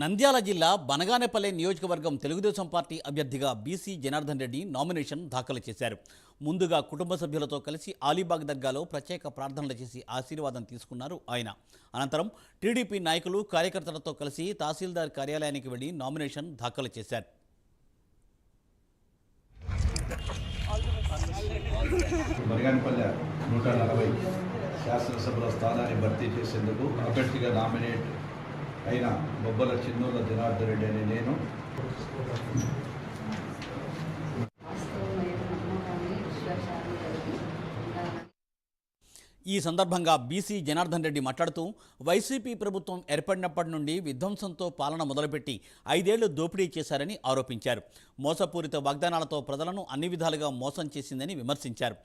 నంద్యాల జిల్లా బనగానేపల్లె నియోజకవర్గం తెలుగుదేశం పార్టీ అభ్యర్థిగా బీసీ జనార్దన్ రెడ్డి నామినేషన్ దాఖలు చేశారు. ముందుగా కుటుంబ సభ్యులతో కలిసి ఆలీబాగ్ దర్గాలో ప్రత్యేక ప్రార్థనలు చేసి ఆశీర్వాదం తీసుకున్నారు ఆయన. అనంతరం టీడీపీ నాయకులు కార్యకర్తలతో కలిసి తహసీల్దార్ కార్యాలయానికి వెళ్లి నామినేషన్ దాఖలు చేశారు. బనగానేపల్లె 140 శాసనసభల స్థానాన్ని భర్తీ చేసేందుకు అభ్యర్థిగా నామినేట్ అయిన బొబ్బల చిన్నూళ్ళ జనార్దన్ రెడ్డి అనే నేను ఈ సందర్భంగా బీసీ జనార్దన్ రెడ్డి మాట్లాడుతూ వైసీపీ ప్రభుత్వం ఏర్పడినప్పటి నుండి విధ్వంసంతో పాలన మొదలుపెట్టి 5 ఏళ్లు దోపిడీ చేశారని ఆరోపించారు. మోసపూరిత వాగ్దానాలతో ప్రజలను అన్ని విధాలుగా మోసం చేసిందని విమర్శించారు.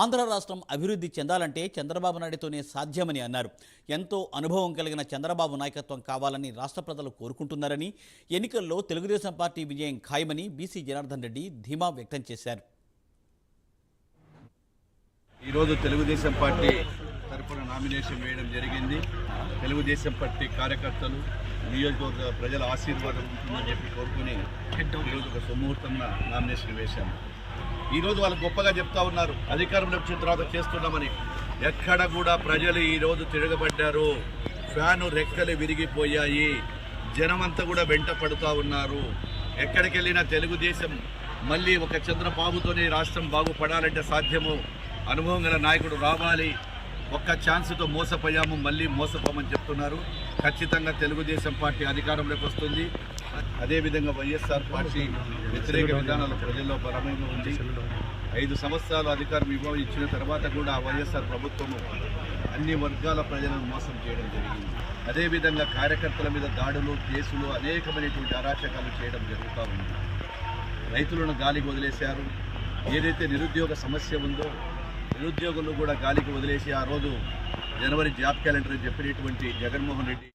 ఆంధ్ర రాష్ట్రం అభివృద్ధి చెందాలంటే చంద్రబాబు నాయుడుతోనే సాధ్యమని అన్నారు. ఎంతో అనుభవం కలిగిన చంద్రబాబు నాయకత్వం కావాలని రాష్ట్ర ప్రజలు కోరుకుంటున్నారని, ఎన్నికల్లో తెలుగుదేశం పార్టీ విజయం ఖాయమని బీసీ జనార్దన్ రెడ్డి ధీమా వ్యక్తం చేశారు. ఈరోజు తెలుగుదేశం పార్టీ తరఫున నామినేషన్ వేయడం జరిగింది. తెలుగుదేశం పార్టీ కార్యకర్తలు, నియోజకవర్గ ప్రజల ఆశీర్వాదం ఉంటుందని చెప్పి కోరుకుని ఈరోజు ఒక సుముహూర్తంగా నామినేషన్ వేశాము. ఈరోజు వాళ్ళు గొప్పగా చెప్తా ఉన్నారు, అధికారంలో వచ్చిన తర్వాత చేస్తున్నామని. ఎక్కడ కూడా ప్రజలు ఈరోజు తిరగబడ్డారు. ఫ్యాను రెక్కలు విరిగిపోయాయి. జనమంతా కూడా వెంట పడుతూ ఉన్నారు. ఎక్కడికి వెళ్ళినా తెలుగుదేశం మళ్ళీ ఒక చంద్రబాబుతోనే రాష్ట్రం బాగుపడాలంటే సాధ్యము. అనుభవం గల నాయకుడు రావాలి. ఒక్క ఛాన్స్తో మోసపోయాము, మళ్ళీ మోసపోమని చెప్తున్నారు. ఖచ్చితంగా తెలుగుదేశం పార్టీ అధికారంలోకి వస్తుంది. అదేవిధంగా వైఎస్ఆర్ పార్టీ వ్యతిరేక విధానాలు ప్రజల్లో బలమైన ఉంది. 5 సంవత్సరాలు అధికారం ఇచ్చిన తర్వాత కూడా వైఎస్ఆర్ ప్రభుత్వము అన్ని వర్గాల ప్రజలను మోసం చేయడం జరిగింది. అదేవిధంగా కార్యకర్తల మీద దాడులు, కేసులు, అనేకమైనటువంటి అరాచకాలు చేయడం జరుగుతూ ఉంది. రైతులను గాలికి వదిలేశారు. ఏదైతే నిరుద్యోగ సమస్య ఉందో నిరుద్యోగులు కూడా గాలికి వదిలేసి ఆ రోజు జనవరి జాబ్ క్యాలెండర్ చెప్పినటువంటి జగన్మోహన్ రెడ్డి